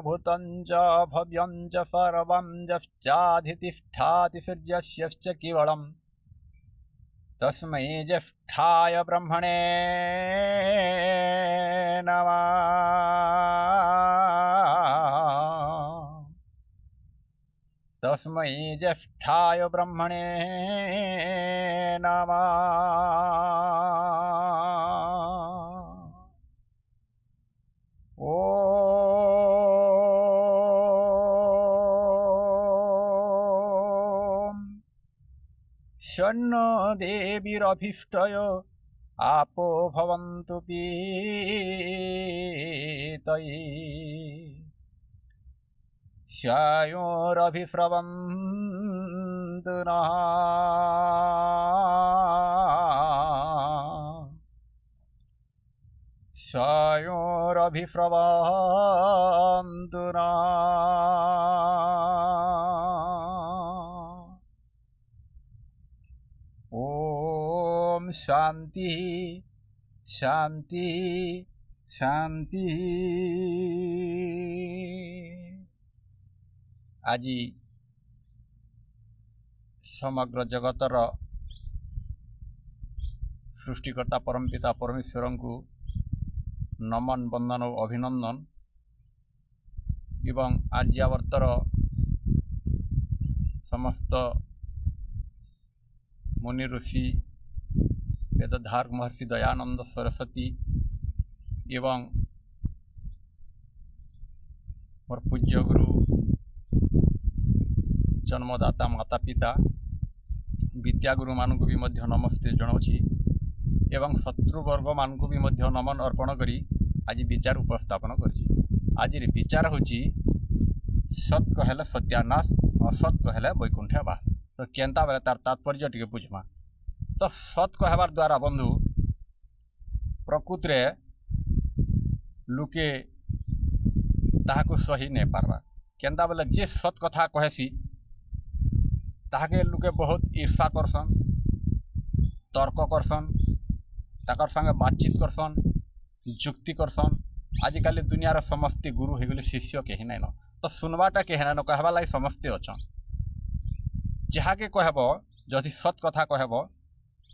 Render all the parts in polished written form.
भूतं च भव्यं च सर्वं यश्चाधितिष्ठाति सूर्यस्यश्च केवलं तस्मै ज्येष्ठाय ब्रह्मणे नमः। तस्मै ज्येष्ठाय ब्रह्मणे नमः। ॐ शन्नो देवीरभीष्टयो आपो भवन्तु पीतये स्यायोरभिस्रवन्तु नः। स्यायोरभिस्रवन्तु नः। ओम शांति शांति शांति। आज समग्र जगतर सृष्टिकर्ता परमपिता परमेश्वर को नमन वंदन और अभिनंदन एवं आर्यावर्तर समस्त मुनि ऋषि वेदधारक महर्षि दयानंद सरस्वती एवं मोर पूज्य गुरु जन्मदाता माता पिता विद्यागुरु मानक भी मध्य नमस्ते जनाऊँगी एवं शत्रुवर्ग मानक भी मध्य नमन अर्पण करी आज विचार उपस्थापन करछि। आज विचार होची सत कहले सत्यानाश असत कहले वैकुंठ बास। तो केन्ता बेले तार तात्पर्य टिके बुझमा। तो सत कहबार द्वारा बंधु प्रकृत रे लुके ताहाको सही नहीं पारबा। केन्ता बेले जे सत कथा कहेसी ताहाके लुके बहुत ईर्षा करसन तर्क करसन ताकर संगे बातचीत करसन जुक्ति करसन। आजिकाली दुनियार समस्ते गुरु हो गले शिष्य कहीं नाइन। तो सुनवाटा कहीं नाइन कहबा लगी समस्ते अच्छा जहाँके कहब जदि सत कथा कहब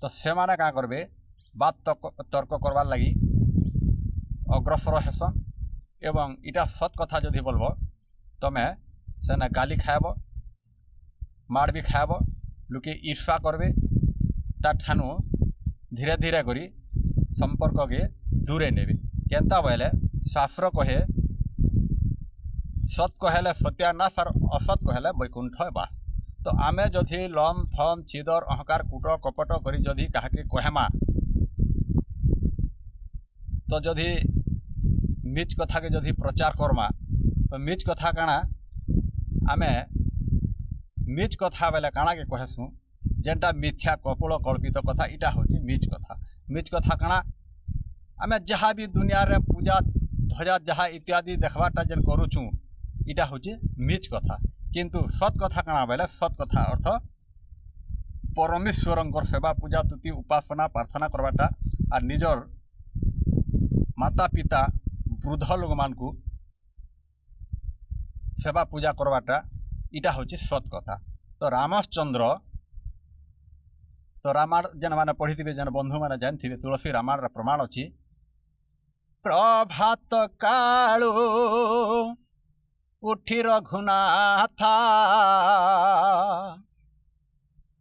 तो से माने क्या करबे बात तर्क करवार लगी अग्रसर हेसन एवं इटा सत कथा जदि बोलब तमें सेना गाली खाएब मार भी खाएब लुके ईर्षा करबे ताठानु धीरे धीरे करी संपर्क के दूरे नेबे। केन्ता बोले शास्त्र कहे सत कहले सत्यानाश और असत कहले वैकुंठ बास। तो आमे जदि लम थम छिदर अहंकार कूट कपट करी जदि काहाके कहमा तो जदि मिच कथा के जदि प्रचार करमा तो मिच कथा काना आमे मिच कथा बेले काना के कहसु जेनटा मिथ्या कपोल कल्पित कथा इटा होची मिच कथा। मिच कथा काना आमे जहाँ भी दुनिया रे पूजा ध्वजा जहाँ इत्यादि देखवाटा जेन करूछु इटा होची मिच कथा। किंतु सत कथा काना बेले सत कथा अर्थ परमेश्वरंकर सेवा पूजा तुति उपासना प्रार्थना करवाटा और निजर माता पिता वृद्ध लोक मान को सेवा पूजा करवाटा इटा होची सत कथा। तो रामचंद्र तो रामायण जेन मैंने पढ़ी थे जेन बंधु मैंने जानते तुलसी रामायण प्रमाण अच्छी प्रभात कालू उठी रघुनाथा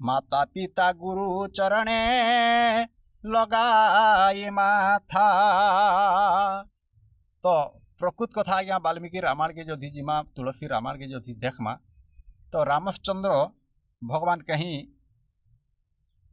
माता पिता गुरु चरणे लगाई माथा। तो प्रकृत कथा आज्ञा वाल्मीकि रामायण के जो जिमा तुलसी रामायण के जो देखमा तो रामचंद्र भगवान कहीं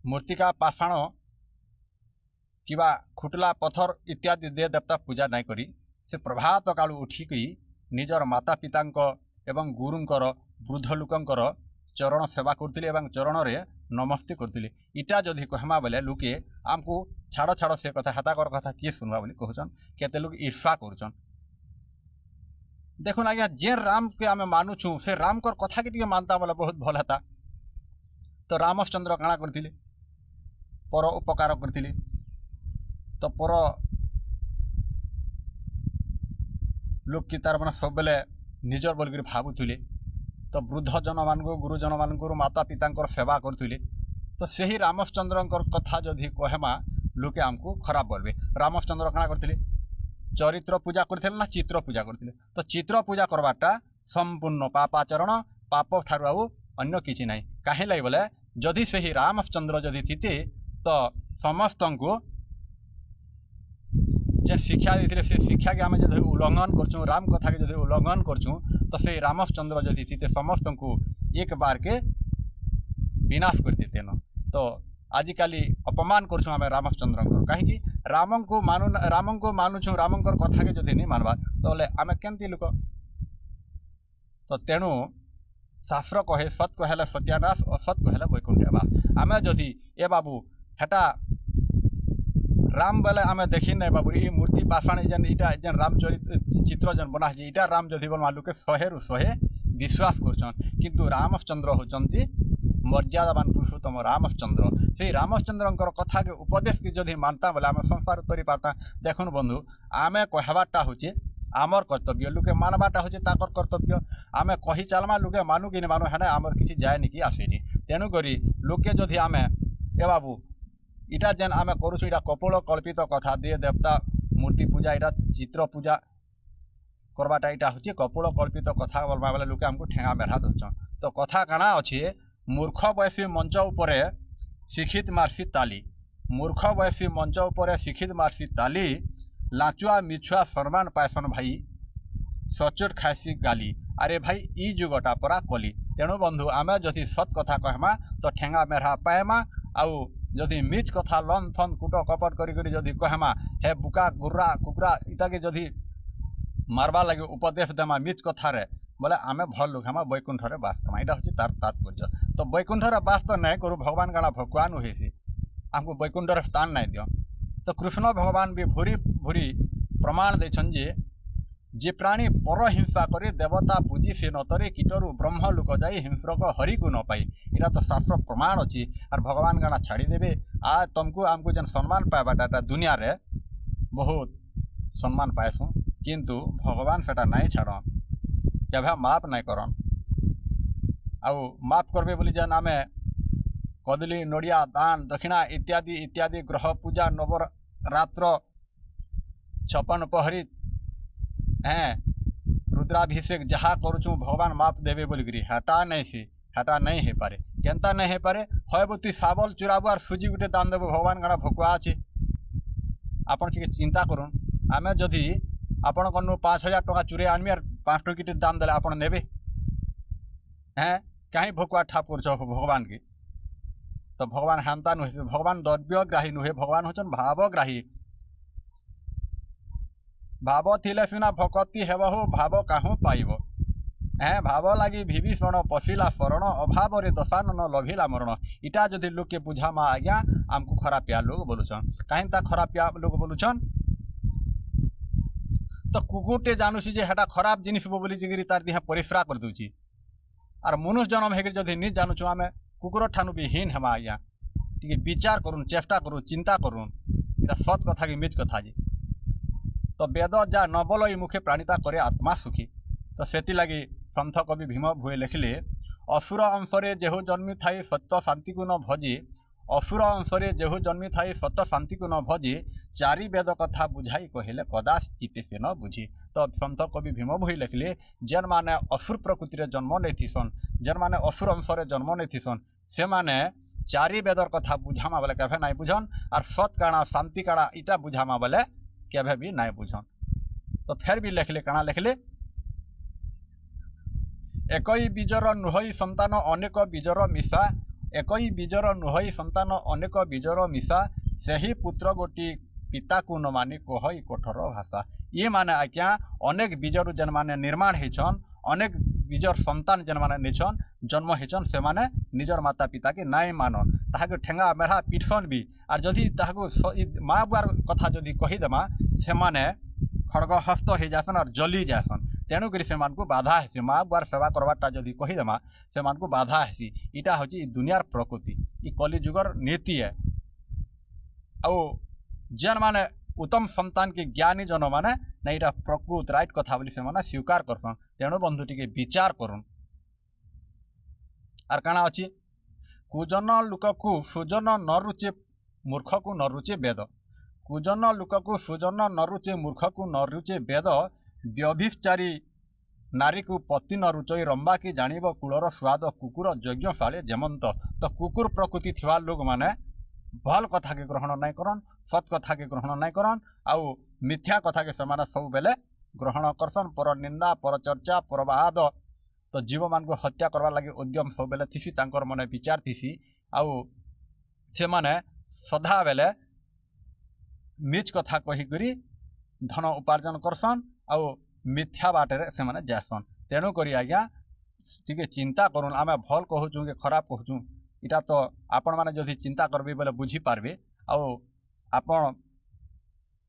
मूर्तिका पाषाण किबा खुटला पत्थर इत्यादि दे देवता पूजा नहीं करी से प्रभात कालू उठिकी निजर माता पिता एवं गुरुंकर वृद्ध लोकंकर चरण सेवा करथिले एवं चरण रे नमस्ते करथिले। इटा जदि कहमा बेले लुके आमको छाड़ छाड़ से कथा हाताकर कथा किए सुनवा बोली कहछन केते लोग ईर्षा करछन। देखुन आज्ञा जे राम के आमे मानुछु से राम कर कथा के टिके मानता बोले बहुत भल हेता। तो रामचंद्र काଣା करथिले पर उपकार करथिले। तो पर लोक की तार मैंने सब बेले ନିଜର ବୋଲିକିରି ଭାବୁଥିଲେ। ତ ବୃଦ୍ଧ ଜନମାନଙ୍କୁ ଗୁରୁଜନ ମାନଙ୍କୁ ମାତା ପିତାଙ୍କର ସେବା କରୁଥିଲେ। ତ ସେହି ରାମଚନ୍ଦ୍ରଙ୍କର କଥା ଯଦି କହେମା ଲୋକେ ଆମକୁ ଖରାପ ବୋଲବେ। ରାମଚନ୍ଦ୍ର କାଣା କରିଥିଲେ? ଚରିତ୍ର ପୂଜା କରିଥିଲେ ନା ଚିତ୍ର ପୂଜା କରିଥିଲେ? ତ ଚିତ୍ର ପୂଜା କରବାଟା ସମ୍ପୂର୍ଣ୍ଣ ପାପାଚରଣ, ପାପ ଠାରୁ ଆଉ ଅନ୍ୟ କିଛି ନାହିଁ। କାହିଁ ଲାଗି ବୋଲେ ଯଦି ସେହି ରାମଚନ୍ଦ୍ର ଯଦି ଥିତେ ତ ସମସ୍ତଙ୍କୁ যে শিক্ষা দিয়ে সে শিক্ষাকে আমি যদি উল্লঙ্ঘন করছু, রাম কথাকে যদি উল্লঙ্ঘন করছু, তো সেই রামচন্দ্র যদি থিতে সমস্তଙ୍କୁ এক বারকে বিনাশ করে দিতেন। তো আজিকালি অপমান করছু আমি রামচন্দ্রଙ୍କର। কাহিଁକି রামଙ୍କୁ মানুছু, রামଙ୍କର কথাকে যদি নি মানবা তাহলে আমি কেমতি লোক? তো তেণু শাস্ত্র কহে সৎ কহেলে সত্যানাশ, অসৎ কহেলে বৈকুণ্ঠে বাস। আমি যদি এ বাবু হেটা রাম বেলে আমি দেখি নাই বাবু এই মূর্তি পাষাণী যেন এটা যেন রামচরিত চিত্র যেন বনা হয়েছে এটা রাম যদি বলমা লোকে 100 ରୁ 100 বিশ্বাস করছন। কিন্তু রামচন্দ্র হচ্ছন্তি মর্যাদাবান পুরুষোত্তম রামচন্দ্র। সেই রামচন্দ্রଙ୍କର কথাকে উপদেশকে যদি মানতা বলে আমি সংসার তৈরি পারতা। দেখুন বন্ধু, আমি কহবারটা হচ্ছে আমার কর্তব্য, লোকে মানবাটা হচ্ছে তাকর কর্তব্য। আমি কহি চালমা লোকে মানু কি মানু হ্যাঁ আমার কিছু যায় নাকি আসেনি। তেণুকরি লোকে যদি আমি এ বাবু এটা যেন আমি করুছু এটা কপোল কল্পিত কথা দিয়ে দেবতা মূর্তি পূজা এটা চিত্র পূজা করবাটা এটা হচ্ছে কপোল কল্পিত কথা বলবা বেলে লোকে আমাকে ঠেঙা মেঢ়া দৌছন। তো কথা কাଣା অছে, মূর্খ বয়সী মঞ্চ উপরে শিক্ষিত মারছি তালি, মূর্খ বয়সী মঞ্চ উপরে শিক্ষিত মারছি তালি, লাচুয়া মিছুয়া সম্মান পাইছন ভাই সচোট খাইছি গালি। আরে ভাই ই যুগটা পরা কলি। তেণু বন্ধু আমি যদি সৎ কথা কহমা তো ঠেঙা মেঢ়া পাইমা, আউ যদি মিছ কথা লন থন কুট কপট করি করি যদি কহমা হে বুকা গুর্রা কুকুরা ইটাকে যদি মারবা লাগে উপদেশ দেমা মিছ কথারে বলে আমি ভাল লোক হেমা বৈকুণ্ঠরে বাস কমা। এটা হচ্ছে তার তাৎপর্য। তো বৈকুণ্ঠরে বাস তো নাই করু, ভগবান কাଣା ভগবান হয়েছে আমাকে বৈকুণ্ঠরে স্থান নাই দিও। তো কৃষ্ণ ভগবান বি ভুরি ভুরি প্রমাণ দিয়েছেন যে প্রাণী পর হিংসা করে দেবতা পূজি সে নতরে কীটরু ব্রহ্ম লোক যাই হিংস্রক হরিকু ন পাই। এটা তো শাস্ত্র প্রমাণ অছি। আর ভগবান কাଣା ছাড়ি দেবে। আর তমকু আমকু যেন সম্মান পাইবাটা এটা দুনিয়ারে বহুত সম্মান পাইছু, কিন্তু ভগবান সেটা নাই ছাড়ন, কেভে মাপ নাই করন। আউ মাপ করবে বলি যেন আমি কদলী নড়িয়া দান দক্ষিণা ইত্যাদি ইত্যাদি গ্রহ পূজা নবরাত্র 56 প্রহরী হ্যাঁ রুদ্রাভিষেক যাহা করছু ভগবান মাপ দেবে বলিকি হেটা নাই, সে হেটা নাই হয়ে কেনতা নাই হয়ে হয় তুই শাবল চুরাবু আর সুজি গুটে দান দেবু, ভগবান কাଣା ভকুয়া আছে? আপন টিকে চিন্তা করুন। আমি যদি আপনার 5000 টাকা চুরে আনবি আর 5 টকিটে দান দেলে আপনার নেবে? হ্যাঁ, কাহি ভকুয়া ঠাপ করছ ভগবানকে? তো ভগবান হেনতা নুহে, ভগবান দ্রব্যগ্রাহী নুহে, ভগবান হচ্ছেন ভাবগ্রাহী। ভাব থিলে সিনা ভকতি হেবহু ভাব কাহু পাইব। হ্যাঁ, ভাব লাগি বিভীষণ পশিলা শরণ, অভাবরে দশানন লভিলা মরণ। ইটা যদি লোকে বুঝামা আজ্ঞা আমকু খরাপিয়া লোক বলুছন। কাহিন তা খরাপিয়া লোক বলুছন? তো কুকুরটে জানুছি যে হেটা খরাপ জিনিস বলি জিগিরি তার দিহা পরিশ্রা করে দেছি। আর মনুষ্য জন্ম হেগিরি যদি নি জানুছু আমি কুকুর ঠানু বি হীন হেমা আজ্ঞা। টিকে বিচার করুন, চেষ্টা করুন, চিন্তা করুন। এটা সৎ কথা কি মিছ কথা যে? তো বেদ যা নবল এই মুখে প্রাণিতা করে আত্মা সুখী। তো সেলাগি সন্থ কবি ভীম ভুয়ে লেখিলে অসুর অংশরে যেহু জন্মি থাই সত্য শান্তিকু ন ভজে, অসুর অংশরে যেহু জন্মি থাই সত্য শান্তিকু ন ভজে, চারি বেদ কথা বুঝাই কহিলে কদাচ চিতে সে ন বুঝি। তো সন্থ কবি ভীম ভুই লেখিলে যেন মানে অসুর প্রকৃতিরে জন্ম নেইথিসন, যেন মানে অসুর অংশরে জন্ম নেইথিসন, সে মানে চারি বেদর কথা বুঝামা বলে কেভে নাই বুঝন। আর সৎ কাଣା শান্তি কাଣା ইটা বুঝামা বলে কেভে भी নাই বুঝন। তো ফের भी লেখলে কাଣା লেখলে একই বীজর নুহই সন্তান অনেক বীজর মিশা, একই বীজর নুহই সন্তান অনেক বীজর মিশা, ସେହି পুত্র গোটি পিতাকু ন মানি কহই কঠোর ভাষা। ইয়ে মানে আজ্ঞা অনেক বীজরু যেন মানে নির্মাণ হয়েছন, অনেক বীজর সন্তান যেন মানে নেছন জন্ম হয়েছন, সে মানে নিজর মাতা পিতাকে নাই মানন, তাহাকে ঠেঙ্গা মেঢ়া পিটছন বি। আর যদি তাহাকে মা বুয়ার কথা যদি কহিদেমা সে মানে খড়গ হস্ত হয়ে যাসন আর জলি যাসন। তেণুকরি সেমানকু বাধা হেসি, মা বুয়ার সেবা করবারটা যদি কহিদেমা সেমানকু বাধা হেসি। ইটা হচ্ছে ই দুনিয়ার প্রকৃতি, ই কলিযুগর নীতি। ଆଉ ଯେନ୍ ମାନେ ଉତ୍ତମ ସନ୍ତାନ କି ଜ୍ଞାନୀ ଜନ ମାନେ ନା ଏଇଟା ପ୍ରକୃତ ରାଇଟ୍ କଥା ବୋଲି ସେମାନେ ସ୍ୱୀକାର କରସନ୍। तेणु बंधु टिके विचार करुन। आर काना अच्छी कुजन लुक को सुजन न रुचे मूर्ख को न रुचे वेद। कुजन लुक को सुजन न रुचे मूर्ख को न रुचे वेद। व्यभिचारी नारी को पति न रुचई रंबा की जानिब कूलर स्वाद कुकुर यज्ञशाले जेमंत। तो कुकुर प्रकृति थिवा लोग माने भल कथा के ग्रहण नहीं करन, सत कथा के ग्रहण नहीं करन, आउ मिथ्या कथा के समान सब बेले ग्रहण करसन। पर निंदा पर चर्चा पर बाद तो जीव मान को हत्या करवा लगे उद्यम सब बेले थिसी, तांकर मने विचार थिसी। आउ से माने सदा बेले नीच कथा कही करी धन उपार्जन करसन, आउ मिथ्या बाटे से माने जासन। तेणु करी आज्ञा टिके चिंता करुन। आमे भल कहूँ कि खराब कहूँ इटा तो आपण माने जदि चिंता करबे बोले बुझी पारबे, आउ आपण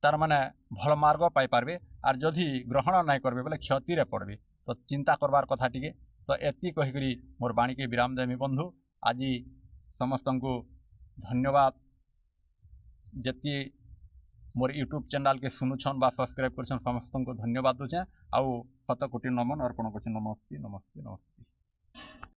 तार माने भल मार्ग पाई पारबे। आर जदि ग्रहण नहीं करबे बोले क्षति रे पड़बे। तो चिंता करबार कथा टिके तो एति कही करी मोर बाणी के विराम देमी बंधु। आज समस्त को धन्यवाद जति मोर यूट्यूब चैनल के सुनुछन बा सब्सक्राइब करछन समस्त को धन्यवाद दूचे। आउ शत कोटि नमन अर्पण करछन। नमस्ते नमस्ते नमस्ते।